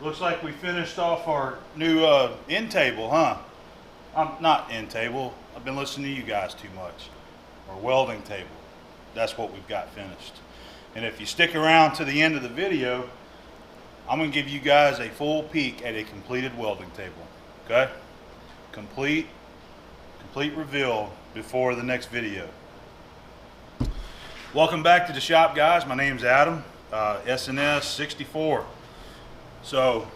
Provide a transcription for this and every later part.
Looks like we finished off our new end table, huh? I'm not end table. I've been listening to you guys too much. Our welding table. That's what we've got finished. And if you stick around to the end of the video, I'm going to give you guys a full peek at a completed welding table. Okay? Complete reveal before the next video. Welcome back to the shop, guys. My name's Adam, SNS 64. So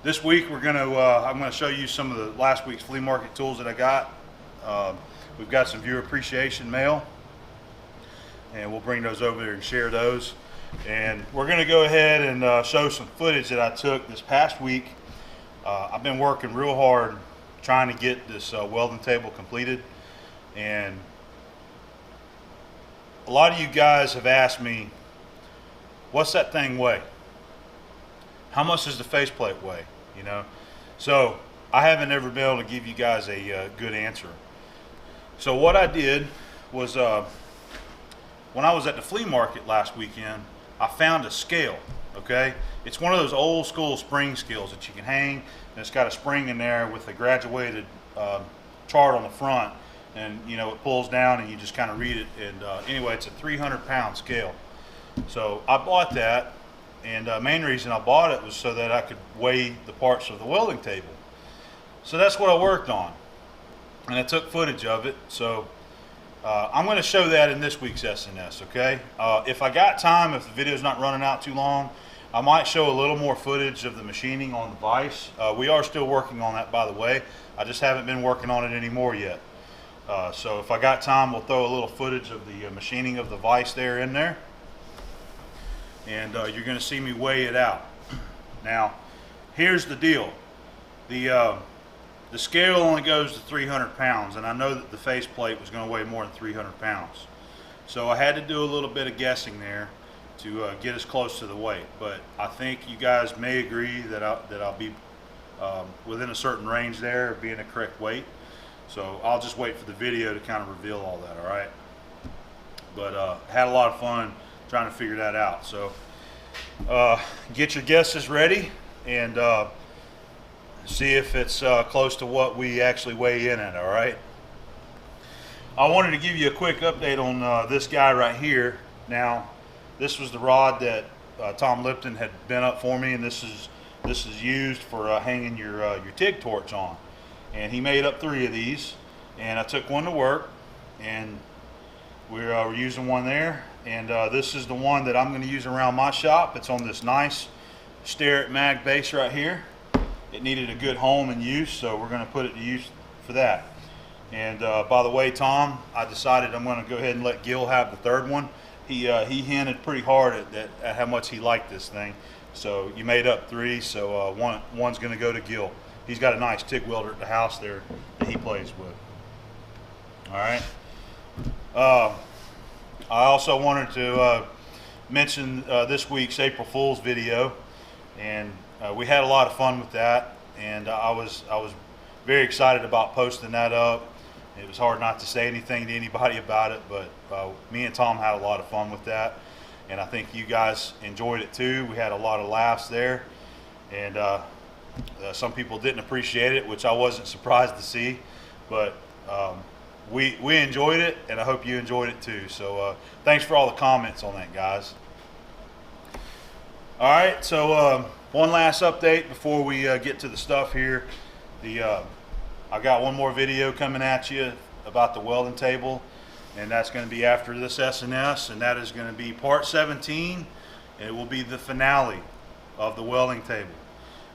this week I'm gonna show you some of the last week's flea market tools that I got. We've got some viewer appreciation mail, and we'll bring those over there and share those. And we're gonna go ahead and show some footage that I took this past week. I've been working real hard trying to get this welding table completed, and a lot of you guys have asked me, what's that thing weigh? How much does the faceplate weigh? You know, so I haven't ever been able to give you guys a good answer. So what I did was, when I was at the flea market last weekend, I found a scale. Okay, it's one of those old school spring scales that you can hang, and it's got a spring in there with a graduated chart on the front, and you know, it pulls down and you just kind of read it. And anyway, it's a 300-pound scale. So I bought that. And the main reason I bought it was so that I could weigh the parts of the welding table. So that's what I worked on. And I took footage of it. So I'm going to show that in this week's SNS, okay? If I got time, if the video's not running out too long, I might show a little more footage of the machining on the vise. We are still working on that, by the way. I just haven't been working on it anymore yet. So if I got time, we'll throw a little footage of the machining of the vise there in there. And you're going to see me weigh it out. Now, here's the deal. The scale only goes to 300 pounds, and I know that the faceplate was going to weigh more than 300 pounds. So I had to do a little bit of guessing there to get as close to the weight. But I think you guys may agree that I'll be within a certain range there of being a correct weight. So I'll just wait for the video to kind of reveal all that, all right? But had a lot of fun trying to figure that out. So get your guesses ready and see if it's close to what we actually weigh in at. All right, I wanted to give you a quick update on this guy right here. Now, this was the rod that Tom Lipton had bent up for me, and this is used for hanging your TIG torch on. And he made up 3 of these, and I took one to work, and we're using one there. And this is the one that I'm going to use around my shop. It's on this nice Starrett mag base right here. It needed a good home and use, so we're going to put it to use for that. And by the way, Tom, I decided I'm going to go ahead and let Gil have the 3rd one. He hinted pretty hard at how much he liked this thing. So you made up 3, so one's going to go to Gil. He's got a nice TIG welder at the house there that he plays with. All right. I also wanted to mention this week's April Fool's video, and we had a lot of fun with that, and I was very excited about posting that up. It was hard not to say anything to anybody about it, but me and Tom had a lot of fun with that, and I think you guys enjoyed it too. We had a lot of laughs there, and some people didn't appreciate it, which I wasn't surprised to see, but we enjoyed it, and I hope you enjoyed it too. So thanks for all the comments on that, guys. All right, so one last update before we get to the stuff here. I got one more video coming at you about the welding table, and that's going to be after this SNS, and that is going to be part 17, and it will be the finale of the welding table.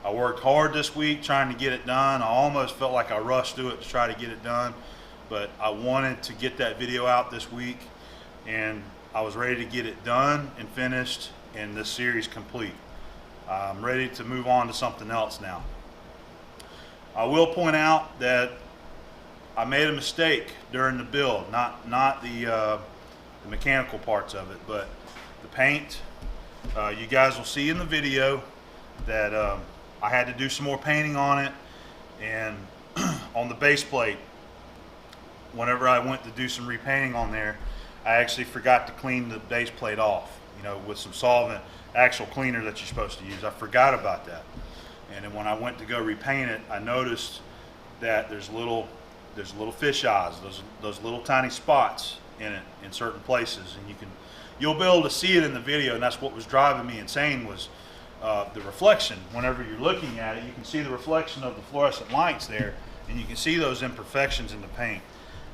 I worked hard this week trying to get it done. I almost felt like I rushed through it to try to get it done, but I wanted to get that video out this week, and I was ready to get it done and finished and this series complete. I'm ready to move on to something else now. I will point out that I made a mistake during the build, not the mechanical parts of it, but the paint. You guys will see in the video that I had to do some more painting on it, and on the base plate whenever I went to do some repainting on there, I actually forgot to clean the base plate off, you know, with some solvent, actual cleaner that you're supposed to use. I forgot about that. And then when I went to go repaint it, I noticed that there's little fish eyes, those little tiny spots in it in certain places, and you'll be able to see it in the video. And that's what was driving me insane, was the reflection. Whenever you're looking at it, you can see the reflection of the fluorescent lights there, and you can see those imperfections in the paint.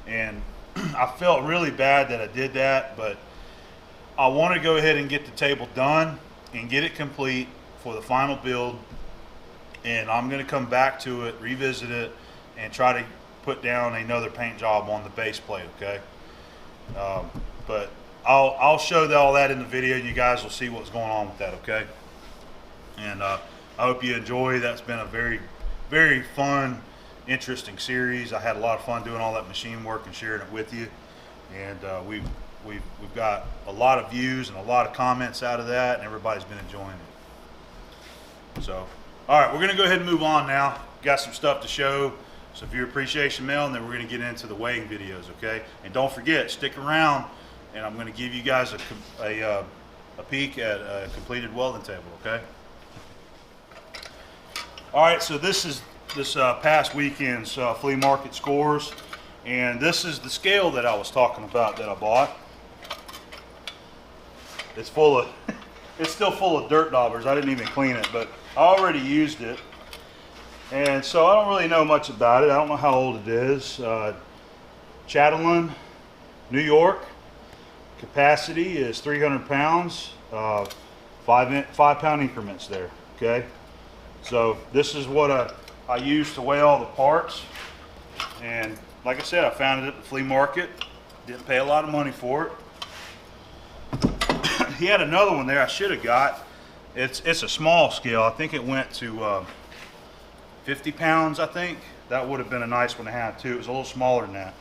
And I felt really bad that I did that, but I want to go ahead and get the table done and get it complete for the final build. And I'm going to come back to it, revisit it, and try to put down another paint job on the base plate, okay? But I'll show all that in the video, and you guys will see what's going on with that, okay? And I hope you enjoy. That's been a very, very fun, interesting series. I had a lot of fun doing all that machine work and sharing it with you. And we've got a lot of views and a lot of comments out of that, and everybody's been enjoying it. So, all right, we're going to go ahead and move on now. Got some stuff to show, some viewer appreciation mail, and then we're going to get into the weighing videos, okay? And don't forget, stick around, and I'm going to give you guys a peek at a completed welding table, okay? All right, so this is this past weekend's flea market scores, and this is the scale that I was talking about that I bought. It's full of, it's still full of dirt daubers. I didn't even clean it, but I already used it, and so I don't really know much about it. I don't know how old it is. Chatelaine, New York. Capacity is 300 pounds. 5-pound increments there. Okay. So this is what I use to weigh all the parts, and like I said, I found it at the flea market. Didn't pay a lot of money for it. He had another one there I should have got. It's a small scale. I think it went to 50 pounds, I think. That would have been a nice one to have too. It was a little smaller than that.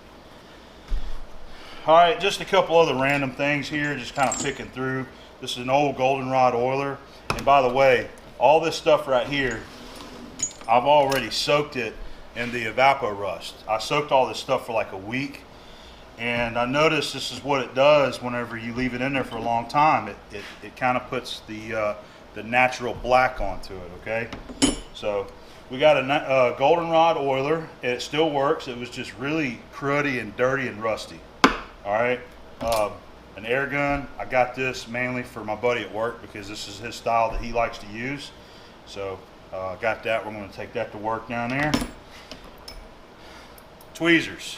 All right, just a couple other random things here, just kind of picking through. This is an old goldenrod oiler. And by the way, all this stuff right here, I've already soaked it in the evapor-rust. I soaked all this stuff for like a week. And I noticed this is what it does whenever you leave it in there for a long time. It kind of puts the natural black onto it, okay? So we got a goldenrod oiler. It still works. It was just really cruddy and dirty and rusty. All right, an air gun. I got this mainly for my buddy at work because this is his style that he likes to use. So I got that. We're going to take that to work down there. Tweezers.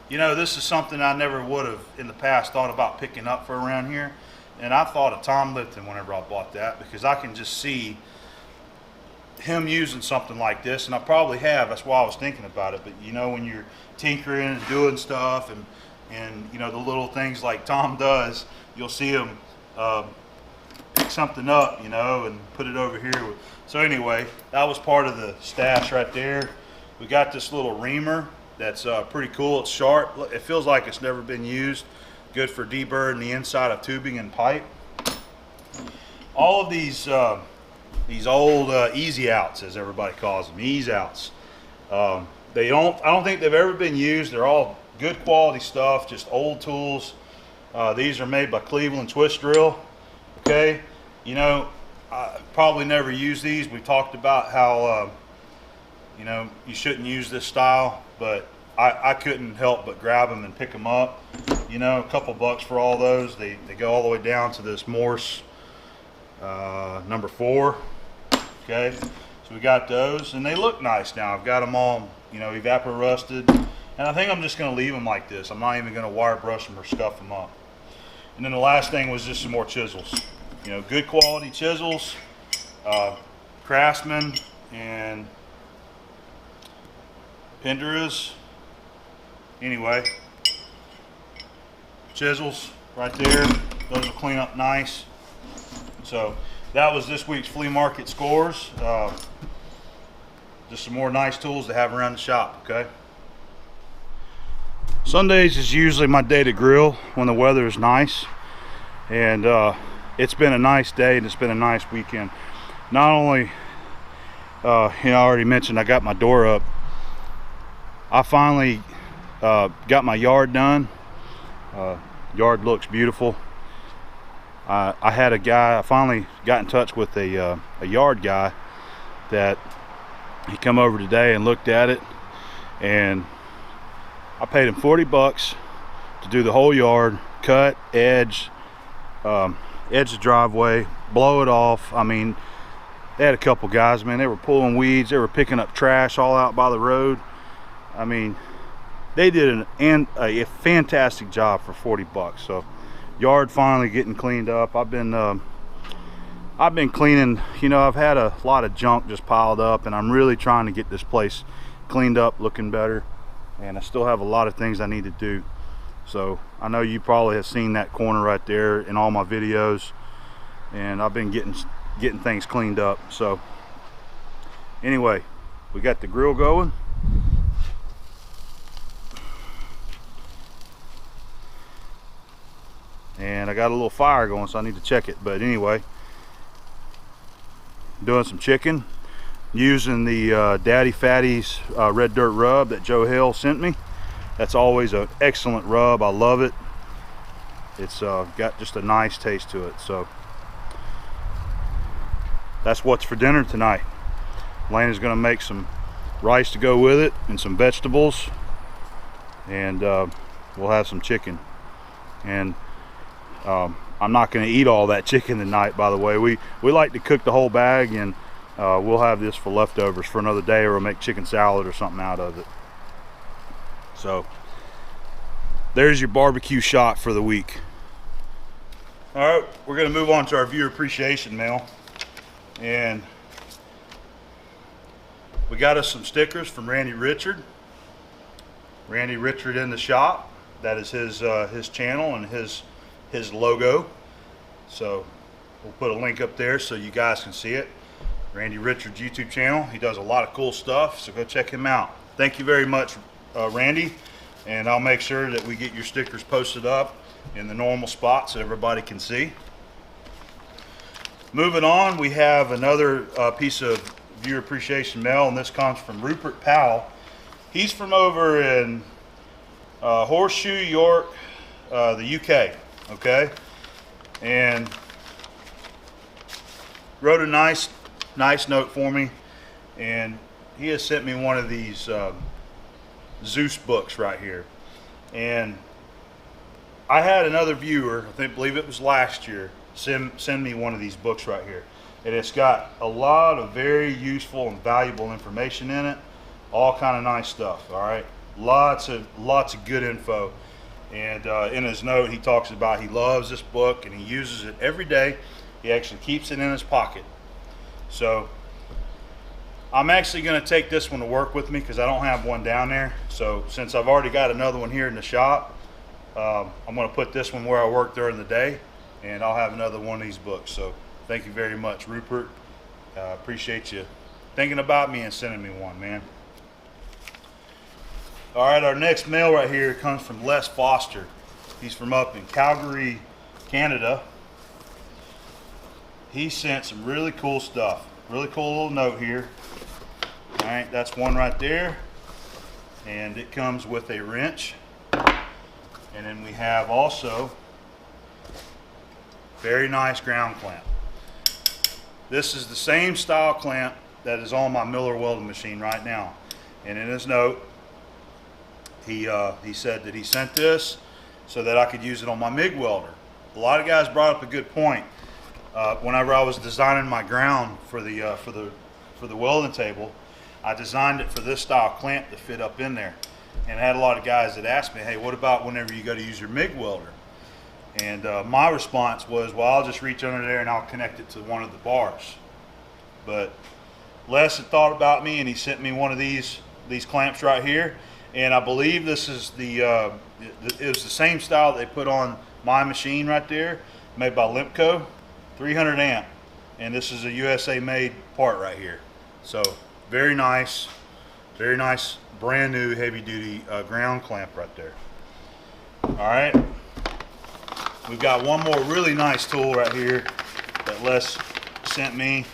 You know, this is something I never would have in the past thought about picking up for around here. And I thought of Tom Lipton whenever I bought that, because I can just see him using something like this, and I probably have. That's why I was thinking about it. But you know, when you're tinkering and doing stuff, and you know, the little things like Tom does, you'll see him pick something up, you know, and put it over here. So anyway, that was part of the stash right there. We got this little reamer that's pretty cool. It's sharp. It feels like it's never been used. Good for deburring the inside of tubing and pipe. All of these old easy outs, as everybody calls them, ease outs. I don't think they've ever been used. They're all good quality stuff, just old tools. These are made by Cleveland Twist Drill. Okay, you know, I probably never use these. We talked about how you know, you shouldn't use this style, but I couldn't help but grab them and pick them up. You know, a couple bucks for all those. They go all the way down to this Morse number 4. Okay, so we got those, and they look nice now. I've got them all, you know, evapor rusted, and I think I'm just going to leave them like this. I'm not even going to wire brush them or scuff them up. And then the last thing was just some more chisels. You know, good quality chisels, Craftsman and Penderas. Anyway, chisels right there. Those will clean up nice. So that was this week's flea market scores. Just some more nice tools to have around the shop, okay? Sundays is usually my day to grill when the weather is nice. And it's been a nice day, and it's been a nice weekend. Not only, you know, I already mentioned I got my door up. I finally got my yard done. Yard looks beautiful. I had a guy, I finally got in touch with a yard guy that he come over today and looked at it, and I paid him 40 bucks to do the whole yard, cut, edge the driveway, blow it off. I mean, they had a couple guys, man, they were pulling weeds, they were picking up trash all out by the road. I mean, they did a fantastic job for 40 bucks. So yard finally getting cleaned up. I've been cleaning, you know, I've had a lot of junk just piled up, and I'm really trying to get this place cleaned up, looking better, and I still have a lot of things I need to do. So I know you probably have seen that corner right there in all my videos, and I've been getting things cleaned up. So anyway, we got the grill going. And I got a little fire going, so I need to check it. But anyway, doing some chicken using the Daddy Fatty's red dirt rub that Joe Hill sent me. That's always an excellent rub. I love it. It's got just a nice taste to it. So that's what's for dinner tonight. Lena's gonna make some rice to go with it and some vegetables, and we'll have some chicken. And I'm not going to eat all that chicken tonight, by the way. We like to cook the whole bag, and we'll have this for leftovers for another day, or we'll make chicken salad or something out of it. So there's your barbecue shot for the week. All right, we're going to move on to our viewer appreciation mail, and we got us some stickers from Randy Richard. Randy Richard in the shop. That is his channel and his logo. So we'll put a link up there so you guys can see it. Randy Richard's YouTube channel. He does a lot of cool stuff, so go check him out. Thank you very much, Randy, and I'll make sure that we get your stickers posted up in the normal spot so everybody can see. Moving on, we have another piece of viewer appreciation mail, and this comes from Rupert Powell. He's from over in Horseshoe, York, the UK. Okay, and wrote a nice note for me, and he has sent me one of these Zeus books right here. And I had another viewer, I believe it was last year, send me one of these books right here, and it's got a lot of very useful and valuable information in it, all kind of nice stuff. All right, lots of good info. And in his note, he talks about he loves this book and he uses it every day. He actually keeps it in his pocket. So I'm actually going to take this one to work with me because I don't have one down there. So since I've already got another one here in the shop, I'm going to put this one where I work during the day, and I'll have another one of these books. So thank you very much, Rupert. Appreciate you thinking about me and sending me one, man. All right, our next mail right here comes from Les Foster. He's from up in Calgary, Canada. He sent some really cool stuff. Really cool little note here. All right, that's one right there. And it comes with a wrench. And then we have also very nice ground clamp. This is the same style clamp that is on my Miller welding machine right now. And in his note, he said that he sent this so that I could use it on my MIG welder. A lot of guys brought up a good point. Whenever I was designing my ground for the welding table, I designed it for this style clamp to fit up in there. And I had a lot of guys that asked me, hey, what about whenever you go to use your MIG welder? And my response was, well, I'll just reach under there and I'll connect it to one of the bars. But Les had thought about me, and he sent me one of these clamps right here. And I believe this is it was the same style that they put on my machine right there, made by Limpco, 300 amp. And this is a USA made part right here. So very nice, brand new heavy duty ground clamp right there. All right, we've got one more really nice tool right here that Les sent me,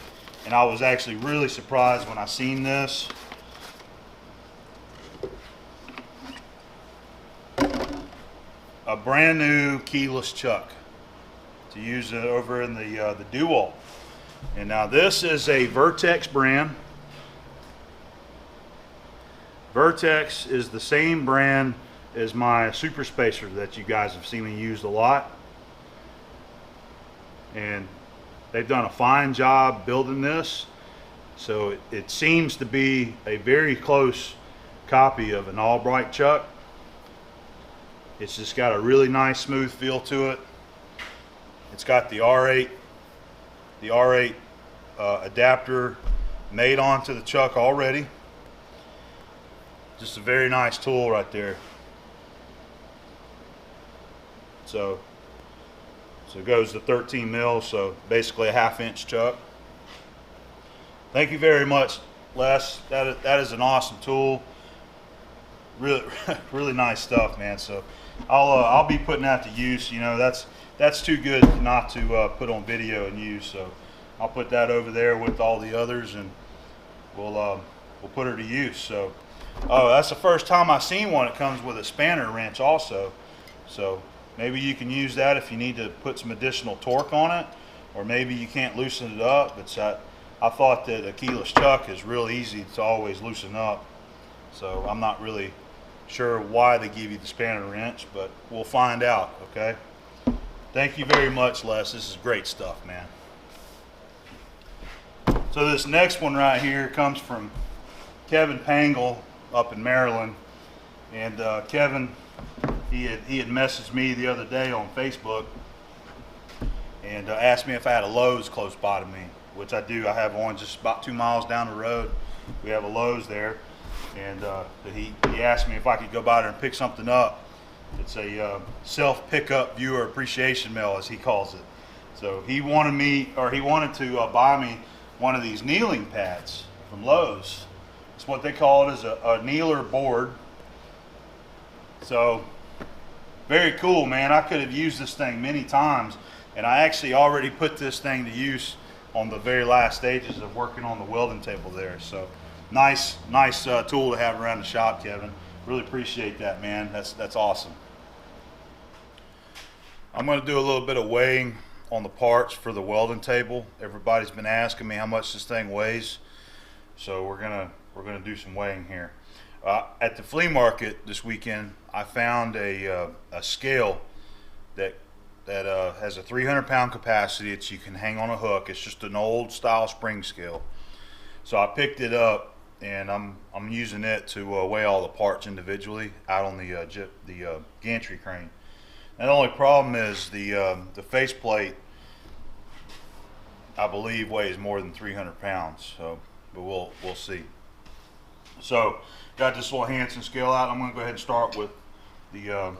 and I was actually really surprised when I seen this. a brand new keyless chuck to use it over in the Dual. And now this is a Vertex brand. Vertex is the same brand as my Super Spacer that you guys have seen me use a lot. And they've done a fine job building this. So it seems to be a very close copy of an Albright chuck. It's just got a really nice smooth feel to it. It's got the R8 adapter made onto the chuck already. Just a very nice tool right there. So it goes to 13 mil, so basically a 1/2 inch chuck. Thank you very much, Les. That is an awesome tool. Really, really nice stuff, man. So I'll be putting that to use. You know, that's too good not to put on video and use. So I'll put that over there with all the others, and we'll put her to use. So, oh, that's the first time I've seen one that comes with a spanner wrench also. So maybe you can use that if you need to put some additional torque on it, or maybe you can't loosen it up. But I thought that a keyless chuck is real easy to always loosen up. So I'm not really sure why they give you the spanner wrench, but we'll find out, okay? Thank you very much, Les. This is great stuff, man. So this next one right here comes from Kevin Pangle up in Maryland. And Kevin, he had messaged me the other day on Facebook and asked me if I had a Lowe's close by to me, which I do. I have one just about 2 miles down the road. We have a Lowe's there. And he asked me if I could go by there and pick something up. It's a self-pickup viewer appreciation mail, as he calls it. So he wanted to buy me one of these kneeling pads from Lowe's. It's what they call it, is a kneeler board. So very cool, man. I could have used this thing many times, and I actually already put this thing to use on the very last stages of working on the welding table there. So nice tool to have around the shop, Kevin. Really appreciate that, man. That's awesome. I'm going to do a little bit of weighing on the parts for the welding table. Everybody's been asking me how much this thing weighs, so we're gonna do some weighing here. At the flea market this weekend, I found a scale that has a 300-pound capacity that you can hang on a hook. It's just an old style spring scale. So I picked it up, and I'm using it to weigh all the parts individually out on the gantry crane. And the only problem is the faceplate, I believe, weighs more than 300 pounds. So, but we'll see. So got this little Hansen scale out. I'm going to go ahead and start with the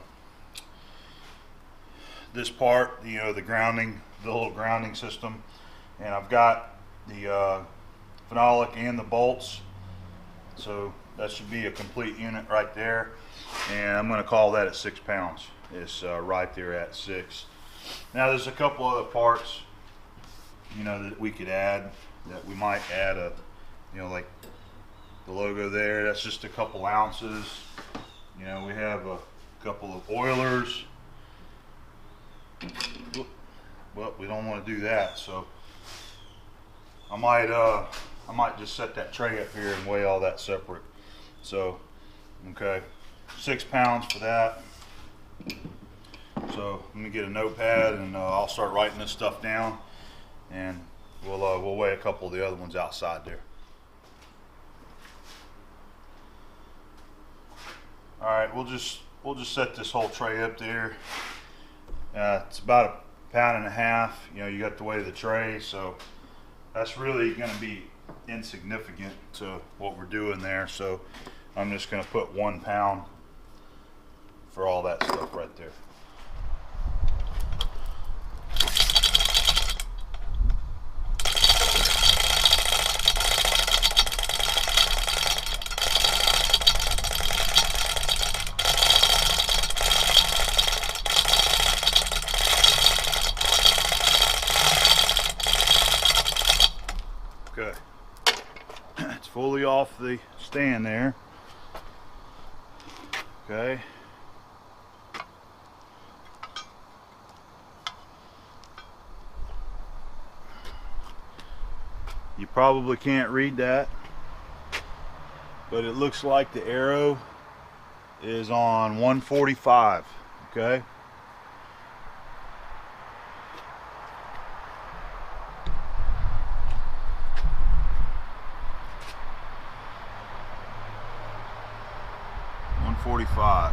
this part, the grounding, the little grounding system, and I've got the phenolic and the bolts. So that should be a complete unit right there, and I'm going to call that at 6 pounds. It's right there at 6. Now there's a couple other parts, that we could add. That we might add like the logo there. That's just a couple ounces. We have a couple of oilers. Well, we don't want to do that, so I might just set that tray up here and weigh all that separate. So, okay, 6 pounds for that. So let me get a notepad, and I'll start writing this stuff down, and we'll weigh a couple of the other ones outside there. All right, we'll just set this whole tray up there. It's about 1.5 pounds. You got to weigh the tray, so that's really going to be insignificant to what we're doing there. So I'm just going to put 1 pound for all that stuff right there. Okay, it's fully off the stand there. Okay, probably can't read that, but it looks like the arrow is on 145. Okay. $145.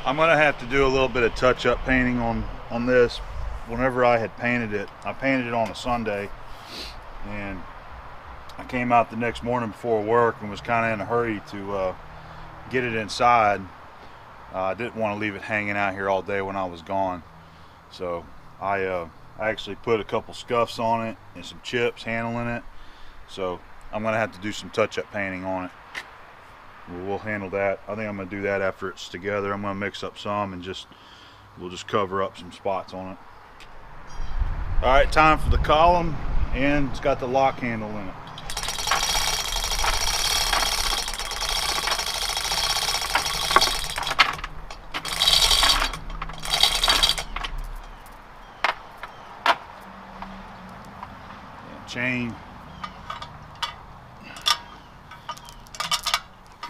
I'm gonna have to do a little bit of touch-up painting on this. Whenever I had painted it, I painted it on a Sunday, and I came out the next morning before work and was kind of in a hurry to get it inside. I didn't want to leave it hanging out here all day when I was gone, so I actually put a couple scuffs on it and some chips handling it. So I'm gonna have to do some touch-up painting on it. We'll handle that. I think I'm gonna do that after it's together. I'm gonna mix up some and we'll just cover up some spots on it. All right, time for the column, and it's got the lock handle in it. Chain.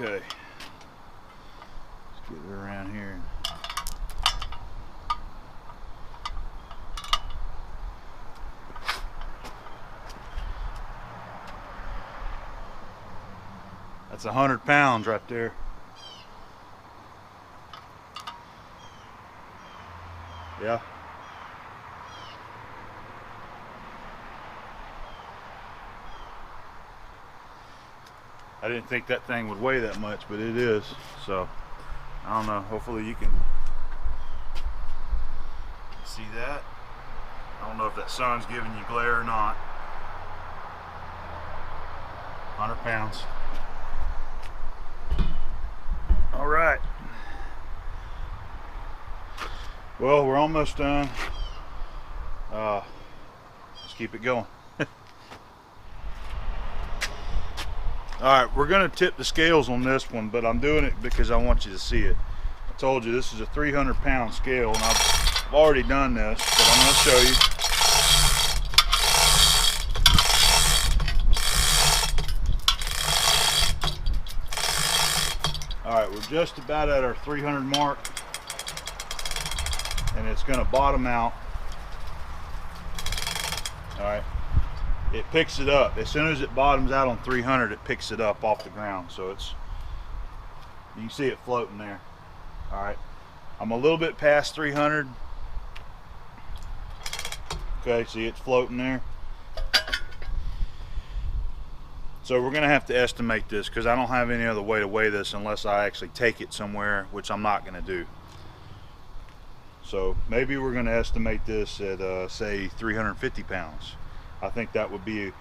Okay, let's get it around here. That's 100 pounds right there. Yeah. I didn't think that thing would weigh that much, but it is. So, I don't know. Hopefully you can see that. I don't know if that sun's giving you glare or not. 100 pounds. All right. Well, we're almost done. Let's keep it going. Alright, we're going to tip the scales on this one, but I'm doing it because I want you to see it. I told you this is a 300-pound scale, and I've already done this, but I'm going to show you. Alright, we're just about at our 300 mark, and it's going to bottom out. Alright. It picks it up. As soon as it bottoms out on 300, it picks it up off the ground. So you can see it floating there. All right, I'm a little bit past 300. Okay, see it's floating there. So we're gonna have to estimate this because I don't have any other way to weigh this unless I actually take it somewhere, which I'm not gonna do. So maybe we're gonna estimate this at say 350 pounds. I think that would be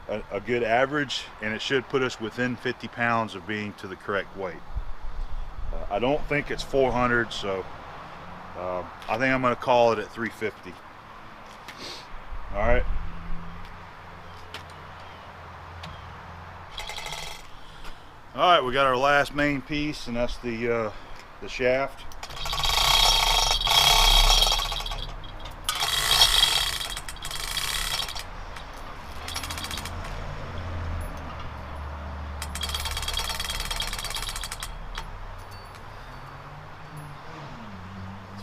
a good average, and it should put us within 50 pounds of being to the correct weight. I don't think it's 400, so I think I'm going to call it at 350. All right. All right, we got our last main piece, and that's the shaft.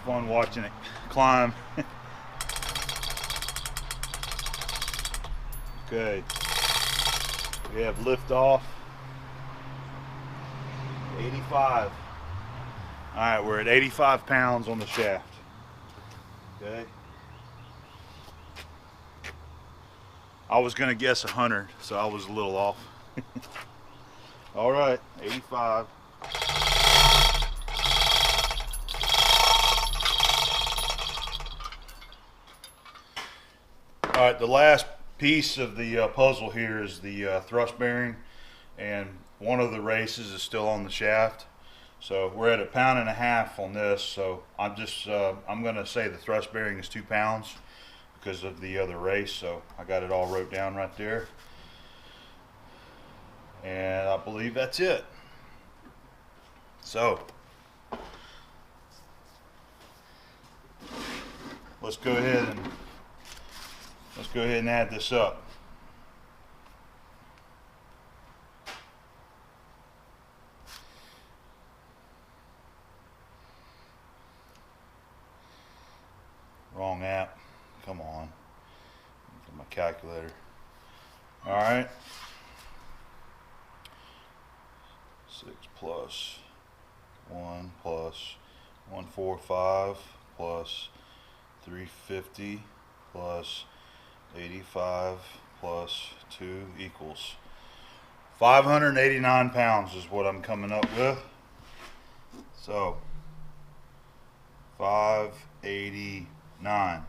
Fun watching it climb. Okay, we have lift off. 85. All right, we're at 85 pounds on the shaft. Okay, I was gonna guess 100, so I was a little off. All right, 85. All right, the last piece of the puzzle here is the thrust bearing, and one of the races is still on the shaft. So we're at 1.5 pounds on this. So I'm going to say the thrust bearing is 2 pounds because of the other race. So I got it all wrote down right there. And I believe that's it. So let's go ahead and add this up. Wrong app. Come on. Get my calculator. All right. 6 plus 1 plus 145 plus 350 plus 85 plus 2 equals 589 pounds is what I'm coming up with. So 589.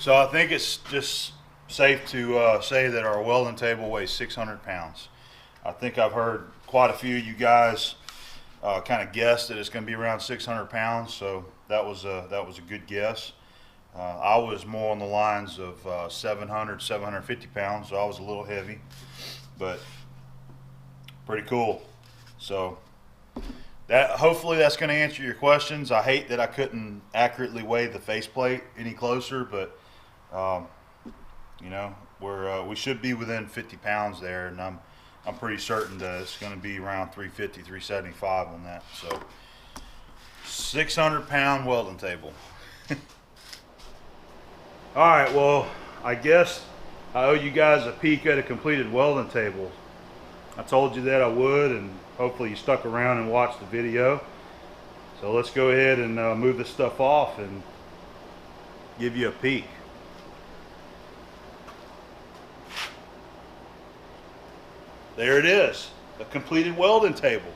So I think it's just safe to say that our welding table weighs 600 pounds. I think I've heard quite a few of you guys kind of guess that it's going to be around 600 pounds. So that was a good guess. I was more on the lines of 700, 750 pounds, so I was a little heavy, but pretty cool. So hopefully that's going to answer your questions. I hate that I couldn't accurately weigh the faceplate any closer, but you know, we should be within 50 pounds there, and I'm pretty certain that it's going to be around 350, 375 on that. So 600 pound welding table. All right, well, I guess I owe you guys a peek at a completed welding table. I told you that I would, and hopefully you stuck around and watched the video. So let's go ahead and move this stuff off and give you a peek. There it is, a completed welding table.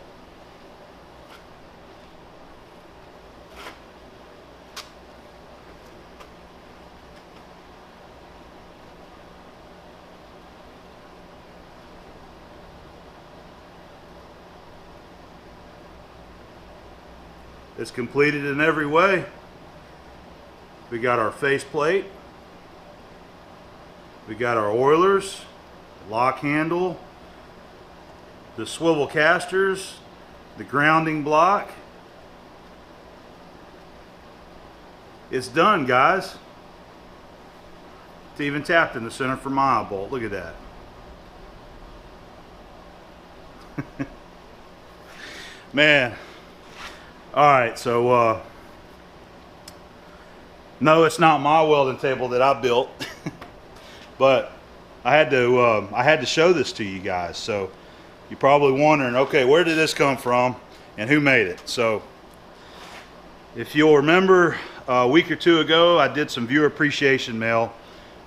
It's completed in every way. We got our faceplate, we got our oilers, lock handle, the swivel casters, the grounding block. It's done, guys. It's even tapped in the center for mile bolt. Look at that. Man. Alright, so no, it's not my welding table that I built. But I had to show this to you guys. So you're probably wondering, okay, where did this come from and who made it? So if you'll remember, a week or two ago, I did some viewer appreciation mail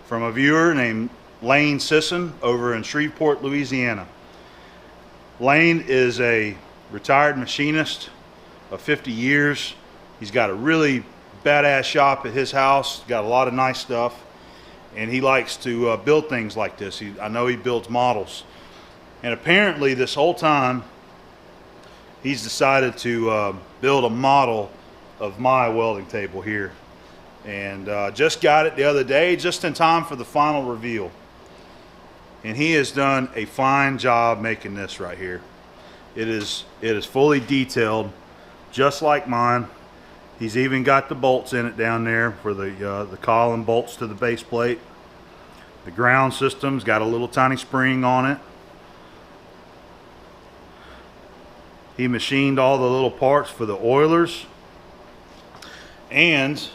from a viewer named Lane Sisson over in Shreveport, Louisiana. Lane is a retired machinist of 50 years. He's got a really badass shop at his house, got a lot of nice stuff, and he likes to build things like this. I know he builds models. And apparently this whole time he's decided to build a model of my welding table here, and just got it the other day, just in time for the final reveal. And he has done a fine job making this right here. It is fully detailed, just like mine. He's even got the bolts in it down there for the column bolts to the base plate. The ground system's got a little tiny spring on it. He machined all the little parts for the oilers. And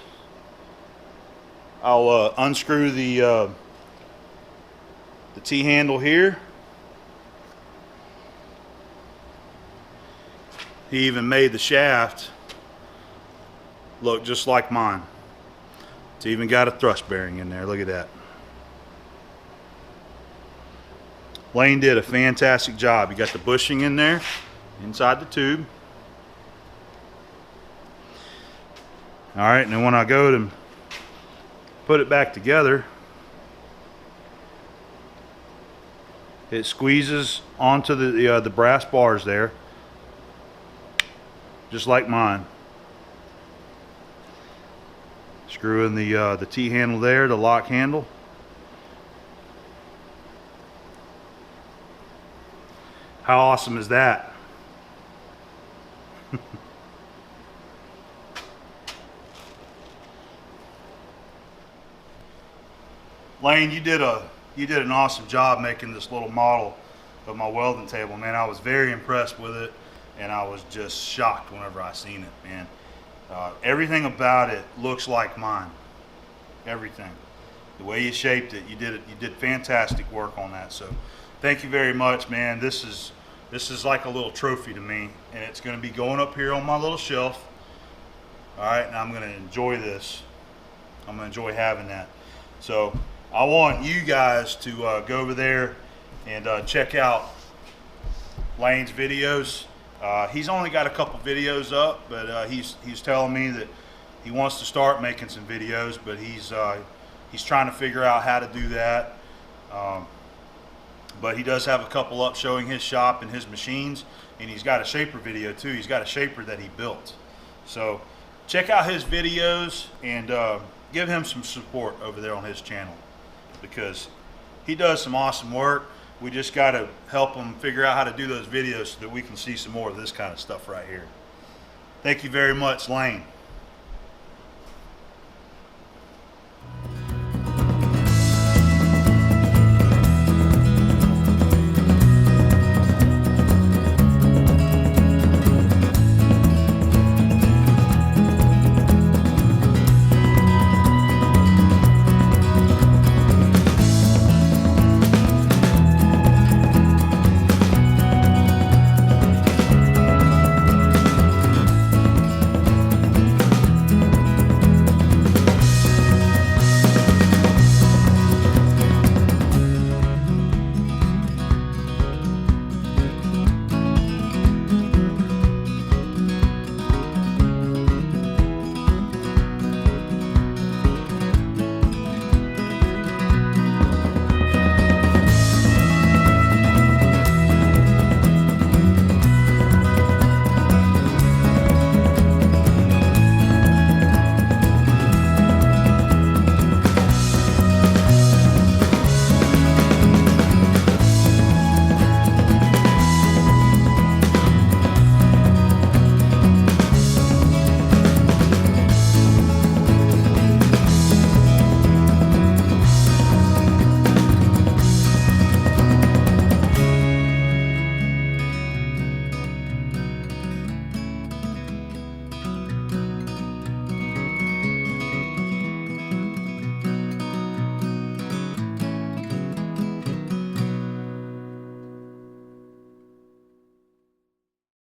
I'll unscrew the T-handle here. He even made the shaft look just like mine. It's even got a thrust bearing in there. Look at that. Lane did a fantastic job. He got the bushing in there inside the tube. All right, and then when I go to put it back together, it squeezes onto the brass bars there, just like mine. Screw in the T-handle there, the lock handle. How awesome is that? Lane, you did an awesome job making this little model of my welding table, man. I was very impressed with it, and I was just shocked whenever I seen it, man. Everything about it looks like mine. Everything. The way you shaped it, you did fantastic work on that. So thank you very much, man. This is like a little trophy to me, and it's going to be going up here on my little shelf. All right, and I'm going to enjoy this. I'm going to enjoy having that. So I want you guys to go over there and check out Lane's videos. He's only got a couple videos up, but he's telling me that he wants to start making some videos, but he's trying to figure out how to do that. But he does have a couple up showing his shop and his machines, and he's got a shaper video too. He's got a shaper that he built. So check out his videos and give him some support over there on his channel, because he does some awesome work. We just got to help him figure out how to do those videos so that we can see some more of this kind of stuff right here. Thank you very much, Lane.